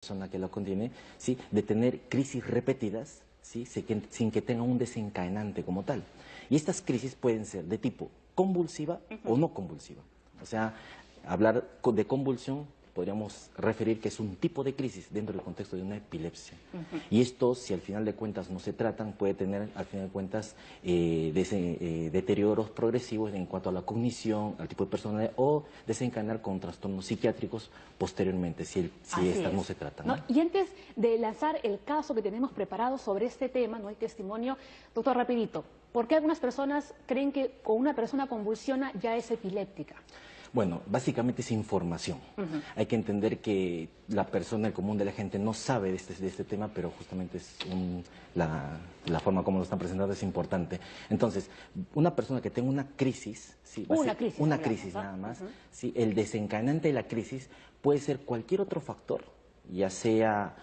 persona que lo contiene, ¿sí? De tener crisis repetidas, ¿sí? Sin que tenga un desencadenante como tal. Y estas crisis pueden ser de tipo convulsiva o no convulsiva. O sea, hablar de convulsión podríamos referir que es un tipo de crisis dentro del contexto de una epilepsia. Y esto, si al final de cuentas no se tratan, puede tener al final de cuentas deterioros progresivos en cuanto a la cognición, al tipo de personalidad o desencadenar con trastornos psiquiátricos posteriormente, si estas no se tratan, ¿no? Y antes de lanzar el caso que tenemos preparado sobre este tema, ¿no? El testimonio, doctor, rapidito, ¿por qué algunas personas creen que con una persona convulsiona ya es epiléptica? Bueno, básicamente es información. Hay que entender que la persona, el común de la gente, no sabe de este tema, pero justamente es la forma como lo están presentando es importante. Entonces, una persona que tenga una crisis, ¿sí? Una crisis nada más, ¿sí? El desencadenante de la crisis puede ser cualquier otro factor, ya sea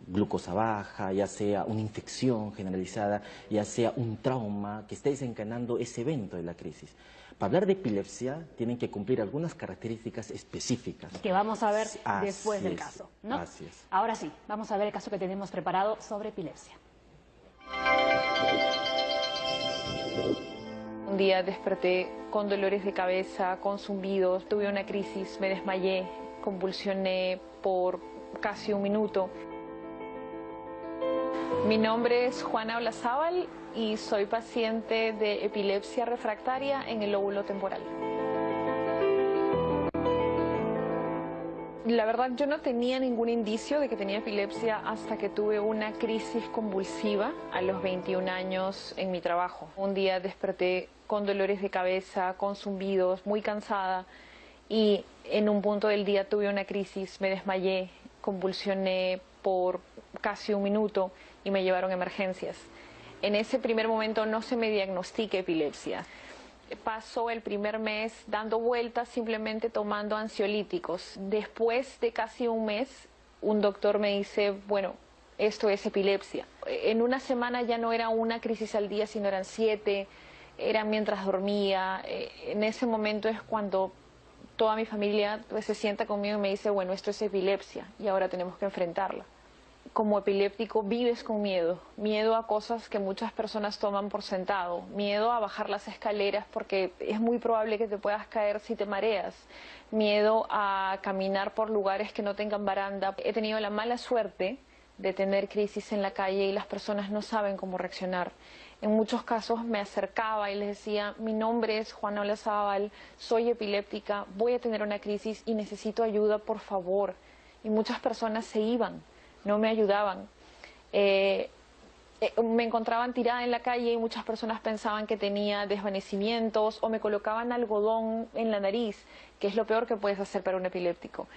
glucosa baja, ya sea una infección generalizada, ya sea un trauma que esté desencadenando ese evento de la crisis. Para hablar de epilepsia tienen que cumplir algunas características específicas. Que vamos a ver después del caso, ¿no? Así es. Ahora sí, vamos a ver el caso que tenemos preparado sobre epilepsia. Un día desperté con dolores de cabeza, con zumbidos, tuve una crisis, me desmayé, convulsioné por casi un minuto. Mi nombre es Juana Olazábal y soy paciente de epilepsia refractaria en el lóbulo temporal. La verdad, yo no tenía ningún indicio de que tenía epilepsia hasta que tuve una crisis convulsiva a los 21 años en mi trabajo. Un día desperté con dolores de cabeza, con zumbidos, muy cansada y en un punto del día tuve una crisis, me desmayé, convulsioné por casi un minuto y me llevaron a emergencias. En ese primer momento no se me diagnostica epilepsia. Paso el primer mes dando vueltas, simplemente tomando ansiolíticos. Después de casi un mes, un doctor me dice, bueno, esto es epilepsia. En una semana ya no era una crisis al día, sino eran 7, eran mientras dormía. En ese momento es cuando toda mi familia pues, se sienta conmigo y me dice, bueno, esto es epilepsia y ahora tenemos que enfrentarla. Como epiléptico vives con miedo, miedo a cosas que muchas personas toman por sentado, miedo a bajar las escaleras porque es muy probable que te puedas caer si te mareas, miedo a caminar por lugares que no tengan baranda. He tenido la mala suerte de tener crisis en la calle y las personas no saben cómo reaccionar. En muchos casos me acercaba y les decía, mi nombre es Juana Olazábal, soy epiléptica, voy a tener una crisis y necesito ayuda, por favor. Y muchas personas se iban. No me ayudaban. Me encontraban tirada en la calle y muchas personas pensaban que tenía desvanecimientos o me colocaban algodón en la nariz, que es lo peor que puedes hacer para un epiléptico.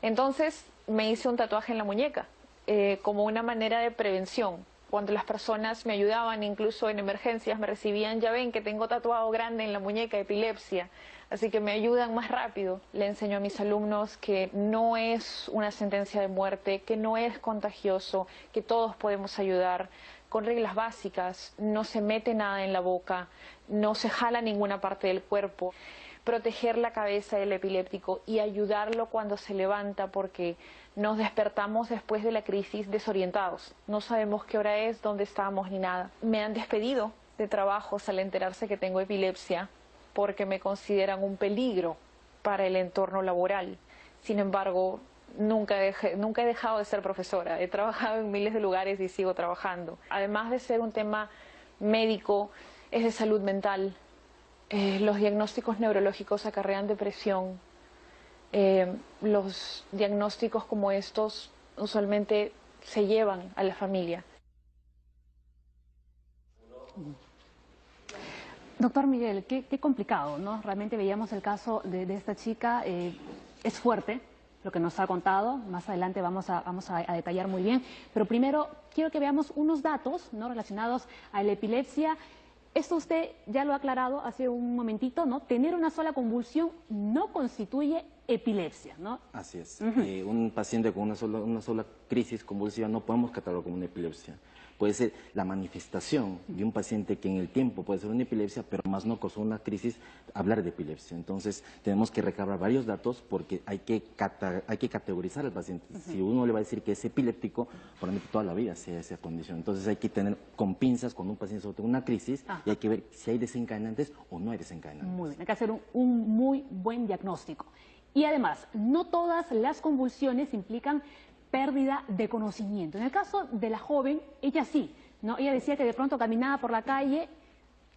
Entonces me hice un tatuaje en la muñeca como una manera de prevención. Cuando las personas me ayudaban, incluso en emergencias, me recibían, ya ven que tengo tatuado grande en la muñeca, epilepsia, así que me ayudan más rápido. Le enseño a mis alumnos que no es una sentencia de muerte, que no es contagioso, que todos podemos ayudar con reglas básicas, no se mete nada en la boca, no se jala ninguna parte del cuerpo. Proteger la cabeza del epiléptico y ayudarlo cuando se levanta porque nos despertamos después de la crisis desorientados. No sabemos qué hora es, dónde estamos ni nada. Me han despedido de trabajos al enterarse que tengo epilepsia porque me consideran un peligro para el entorno laboral. Sin embargo, nunca he dejado de ser profesora. He trabajado en miles de lugares y sigo trabajando. Además de ser un tema médico, es de salud mental. Los diagnósticos neurológicos acarrean depresión. Los diagnósticos como estos usualmente se llevan a la familia. Doctor Miguel, qué complicado, ¿no? Realmente veíamos el caso de esta chica, es fuerte lo que nos ha contado, más adelante vamos a detallar muy bien, pero primero quiero que veamos unos datos, ¿no? Relacionados a la epilepsia. Esto usted ya lo ha aclarado hace un momentito, ¿no? Tener una sola convulsión no constituye epilepsia, ¿no? Así es. Un paciente con una sola crisis convulsiva no podemos catalogar como una epilepsia. Puede ser la manifestación de un paciente que en el tiempo puede ser una epilepsia, pero más no causó una crisis, hablar de epilepsia. Entonces, tenemos que recabar varios datos porque hay que categorizar al paciente. Si uno le va a decir que es epiléptico, probablemente toda la vida sea esa condición. Entonces, hay que tener con pinzas cuando un paciente solo tiene una crisis y hay que ver si hay desencadenantes o no hay desencadenantes. Muy bien, hay que hacer un muy buen diagnóstico. Y además, no todas las convulsiones implican pérdida de conocimiento. En el caso de la joven, ella sí, ¿no? Ella decía que de pronto caminaba por la calle,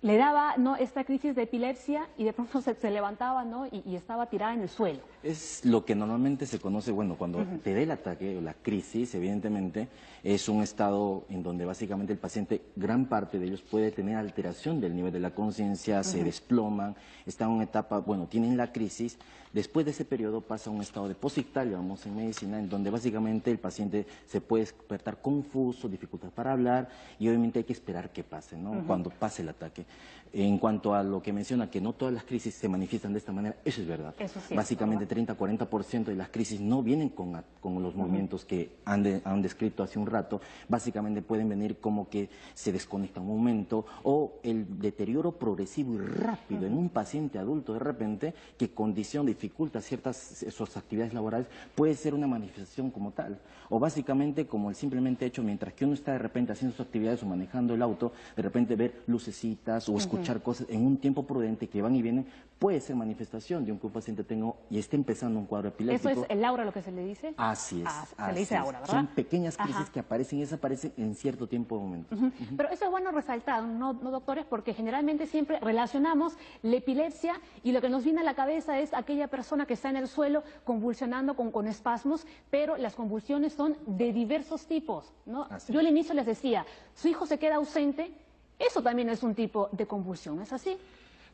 le daba, ¿no?, esta crisis de epilepsia y de pronto se levantaba, ¿no?, y estaba tirada en el suelo. Es lo que normalmente se conoce, bueno, cuando te dé el ataque o la crisis, evidentemente, es un estado en donde básicamente el paciente, gran parte de ellos puede tener alteración del nivel de la conciencia, se desploman, están en una etapa, bueno, tienen la crisis. Después de ese periodo pasa a un estado de posictalia, vamos en medicina, en donde básicamente el paciente se puede despertar confuso, dificultad para hablar y obviamente hay que esperar que pase, ¿no? Cuando pase el ataque. En cuanto a lo que menciona, que no todas las crisis se manifiestan de esta manera, eso es verdad. Eso sí, básicamente 30-40% de las crisis no vienen con los movimientos que han descrito hace un rato. Básicamente pueden venir como que se desconecta un momento o el deterioro progresivo y rápido en un paciente adulto de repente que condición dificulta sus actividades laborales, puede ser una manifestación como tal. O básicamente como el simplemente hecho, mientras que uno está de repente haciendo sus actividades o manejando el auto, de repente ver lucecitas o escuchar cosas en un tiempo prudente que van y vienen, puede ser manifestación de que un paciente tenga y esté empezando un cuadro epiléptico. ¿Eso es el aura lo que se le dice? Así es. Se le dice aura, ¿verdad? Son pequeñas crisis que aparecen y desaparecen en cierto tiempo de momento. Pero eso es bueno resaltar, ¿no, doctores? Porque generalmente siempre relacionamos la epilepsia y lo que nos viene a la cabeza es aquella persona que está en el suelo convulsionando con espasmos, pero las convulsiones son de diversos tipos, ¿no? Yo al inicio les decía, su hijo se queda ausente, eso también es un tipo de convulsión, ¿es así?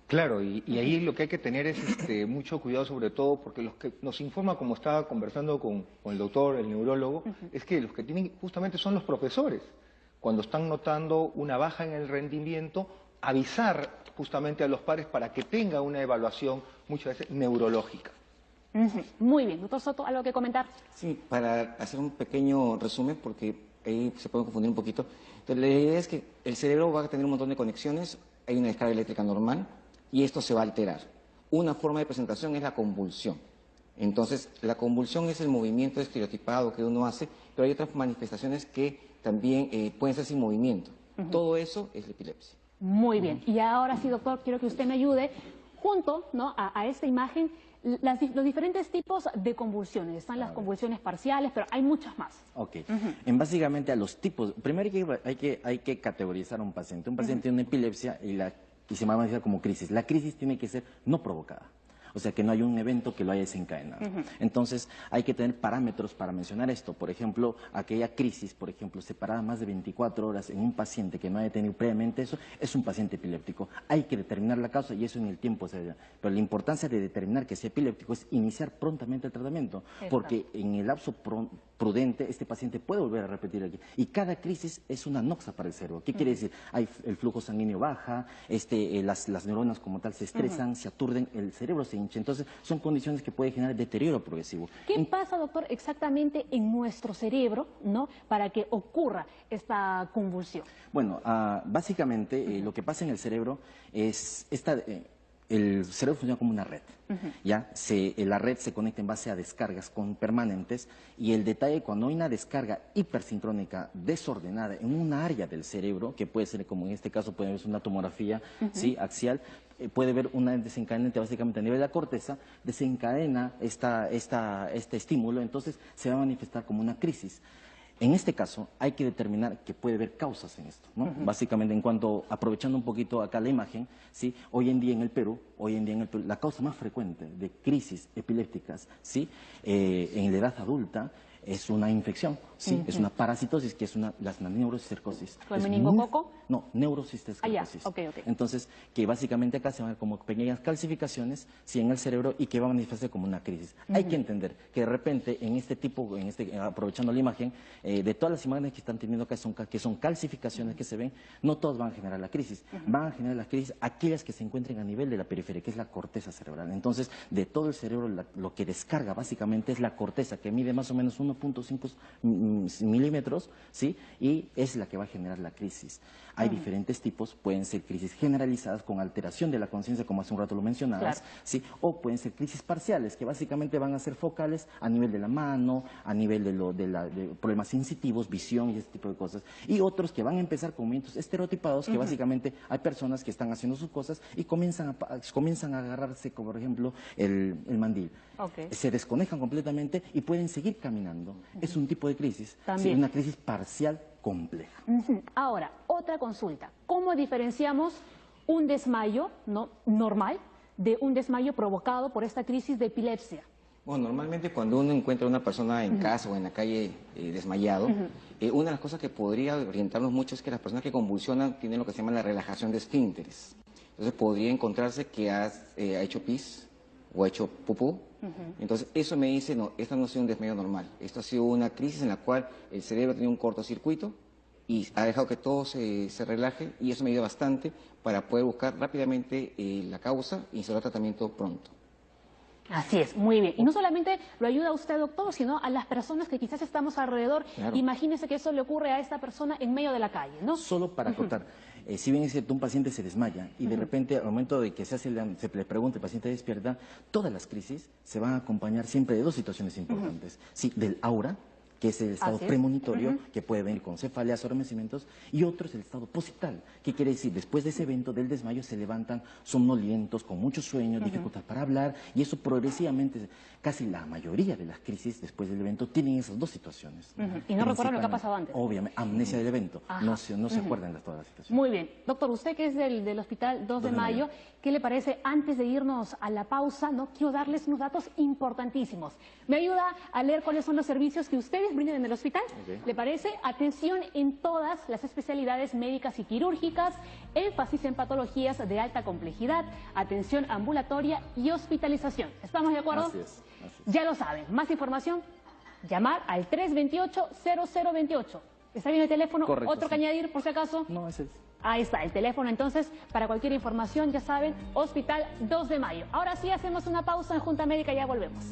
Claro, y ahí lo que hay que tener es mucho cuidado, sobre todo porque los que nos informa, como estaba conversando con el doctor, el neurólogo, es que los que tienen justamente son los profesores. Cuando están notando una baja en el rendimiento, avisar justamente a los padres para que tenga una evaluación muchas veces neurológica. Muy bien, doctor Soto, ¿algo que comentar? Sí, para hacer un pequeño resumen, porque ahí se puede confundir un poquito. Entonces, la idea es que el cerebro va a tener un montón de conexiones, hay una descarga eléctrica normal, y esto se va a alterar. Una forma de presentación es la convulsión. Entonces, la convulsión es el movimiento estereotipado que uno hace, pero hay otras manifestaciones que también pueden ser sin movimiento. Todo eso es la epilepsia. Muy bien. Y ahora sí, doctor, quiero que usted me ayude, junto, ¿no?, a esta imagen, los diferentes tipos de convulsiones. Están las convulsiones parciales, pero hay muchas más. Ok. En básicamente a los tipos, primero hay que categorizar a un paciente. Un paciente tiene una epilepsia y se va a manifestar como crisis. La crisis tiene que ser no provocada. O sea, que no hay un evento que lo haya desencadenado. Entonces, hay que tener parámetros para mencionar esto. Por ejemplo, aquella crisis, por ejemplo, separada más de 24 horas en un paciente que no haya tenido previamente eso, es un paciente epiléptico. Hay que determinar la causa y eso en el tiempo se da. Pero la importancia de determinar que sea epiléptico es iniciar prontamente el tratamiento. Porque en el lapso prudente, este paciente puede volver a repetir aquí. Y cada crisis es una noxa para el cerebro. ¿Qué quiere decir? El flujo sanguíneo baja, las neuronas como tal se estresan, se aturden, el cerebro se hincha. Entonces, son condiciones que pueden generar deterioro progresivo. ¿Qué pasa, doctor, exactamente en nuestro cerebro, ¿no?, para que ocurra esta convulsión? Bueno, básicamente lo que pasa en el cerebro es el cerebro funciona como una red. ¿Ya? La red se conecta en base a descargas permanentes y el detalle cuando hay una descarga hipersincrónica desordenada en una área del cerebro, que puede ser como en este caso puede ser una tomografía ¿sí?, axial, puede haber una desencadenante básicamente a nivel de la corteza, desencadena este estímulo, entonces se va a manifestar como una crisis. En este caso, hay que determinar que puede haber causas en esto, ¿no? Básicamente, aprovechando un poquito acá la imagen, ¿sí? Hoy en día en el Perú, la causa más frecuente de crisis epilépticas, ¿sí?, en la edad adulta, es una infección. ¿sí? Es una parasitosis, que es las neurocistercosis. ¿El meningococo? No, neurocistercosis. Ok. Entonces, que básicamente acá se van a ver como pequeñas calcificaciones, ¿sí? En el cerebro, y que van a manifestarse como una crisis. Hay que entender que de repente en este tipo, aprovechando la imagen, de todas las imágenes que están teniendo acá, que son calcificaciones que se ven, no todas van a generar la crisis. Van a generar la crisis aquellas que se encuentren a nivel de la periferia, que es la corteza cerebral. Entonces, de todo el cerebro, lo que descarga básicamente es la corteza, que mide más o menos 1.5 milímetros, ¿sí? Y es la que va a generar la crisis. Hay diferentes tipos, pueden ser crisis generalizadas con alteración de la conciencia, como hace un rato lo mencionabas, claro, ¿sí? O pueden ser crisis parciales, que básicamente van a ser focales a nivel de la mano, a nivel de problemas sensitivos, visión y ese tipo de cosas. Y otros que van a empezar con movimientos estereotipados, que básicamente hay personas que están haciendo sus cosas y comienzan a agarrarse, como por ejemplo, el mandil. Se desconectan completamente y pueden seguir caminando. Es un tipo de crisis, ¿sí? Una crisis parcial compleja. Ahora, otra consulta. ¿Cómo diferenciamos un desmayo normal de un desmayo provocado por esta crisis de epilepsia? Bueno, normalmente cuando uno encuentra a una persona en casa o en la calle desmayado, una de las cosas que podría orientarnos mucho es que las personas que convulsionan tienen lo que se llama la relajación de esfínteres. Entonces podría encontrarse que ha hecho pis o ha hecho pupú. Entonces eso me dice, no, esto no ha sido un desmayo normal. Esto ha sido una crisis en la cual el cerebro tenía un cortocircuito y ha dejado que todo se relaje, y eso me ayuda bastante para poder buscar rápidamente la causa y instalar tratamiento pronto. Así es, muy bien. Y no solamente lo ayuda a usted, doctor, sino a las personas que quizás estamos alrededor. Claro. Imagínese que eso le ocurre a esta persona en medio de la calle, ¿no? Solo para acotar, si bien es cierto, un paciente se desmaya y de repente al momento de que se le pregunta, el paciente despierta, todas las crisis se van a acompañar siempre de dos situaciones importantes. Sí, del aura, que es el estado premonitorio, que puede venir con cefaleas o adormecimientos, y otro es el estado posital, que quiere decir, después de ese evento del desmayo se levantan somnolientos, con mucho sueño, dificultad para hablar, y eso progresivamente, casi la mayoría de las crisis después del evento tienen esas dos situaciones. Y no recuerdan lo que ha pasado antes. Obviamente, amnesia del evento, no se acuerdan de todas las situaciones. Muy bien. Doctor, usted que es del Hospital 2 de Mayo, ¿qué le parece? Antes de irnos a la pausa, quiero darles unos datos importantísimos. ¿Me ayuda a leer cuáles son los servicios que ustedes brindan en el hospital? ¿Le parece? Atención en todas las especialidades médicas y quirúrgicas, énfasis en patologías de alta complejidad, atención ambulatoria y hospitalización. ¿Estamos de acuerdo? Así es. Ya lo saben. Más información, llamar al 328-0028. ¿Está bien el teléfono? Correcto, ¿Otro que añadir, por si acaso? No, ese es. Ahí está, el teléfono. Entonces, para cualquier información, ya saben, Hospital 2 de Mayo. Ahora sí, hacemos una pausa en Junta Médica y ya volvemos.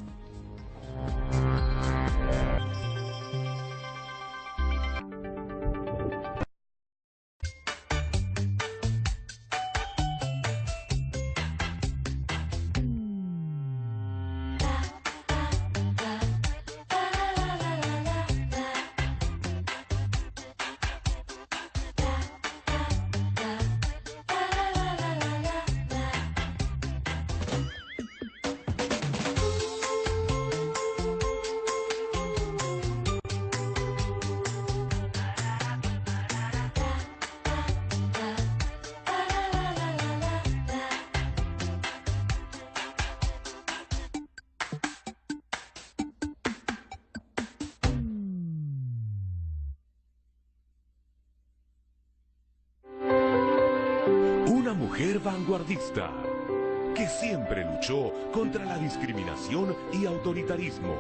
Mujer vanguardista que siempre luchó contra la discriminación y autoritarismo.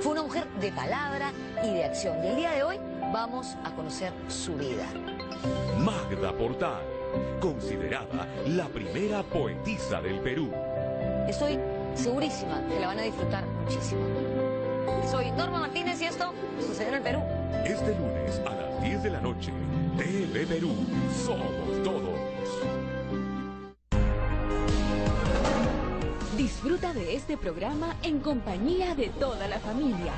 Fue una mujer de palabra y de acción, y el día de hoy vamos a conocer su vida. Magda Portal, considerada la primera poetisa del Perú. Estoy segurísima que la van a disfrutar muchísimo. Soy Norma Martínez y esto sucedió en el Perú. Este lunes a las 10 de la noche, TV Perú, somos todos. Disfruta de este programa en compañía de toda la familia.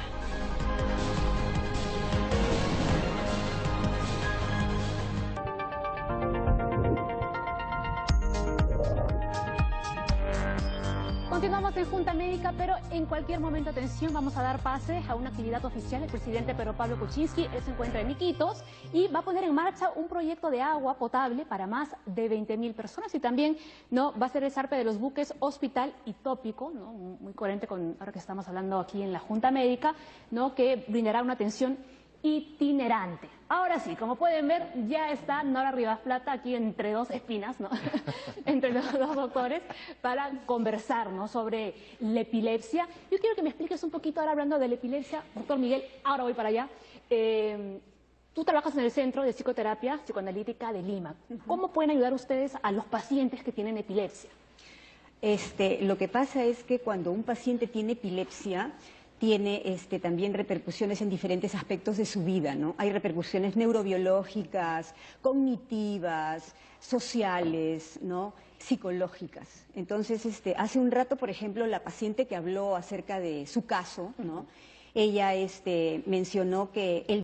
Continuamos en Junta Médica, pero en cualquier momento, atención, vamos a dar pase a una actividad oficial. El presidente Pedro Pablo Kuczynski, él se encuentra en Iquitos y va a poner en marcha un proyecto de agua potable para más de 20.000 personas y también va a ser el zarpe de los buques Hospital y Tópico, muy coherente con ahora que estamos hablando aquí en la Junta Médica, que brindará una atención itinerante. Ahora sí, como pueden ver, ya está Nora Rivas Plata aquí entre dos espinas, entre los dos doctores, para conversar sobre la epilepsia. Yo quiero que me expliques un poquito ahora hablando de la epilepsia. Doctor Miguel, ahora voy para allá. Tú trabajas en el Centro de Psicoterapia Psicoanalítica de Lima. ¿Cómo pueden ayudar ustedes a los pacientes que tienen epilepsia? Lo que pasa es que cuando un paciente tiene epilepsia, tiene también repercusiones en diferentes aspectos de su vida, ¿no? Hay repercusiones neurobiológicas, cognitivas, sociales, ¿no? Psicológicas. Entonces, hace un rato, por ejemplo, la paciente que habló acerca de su caso, ¿no? Ella mencionó que el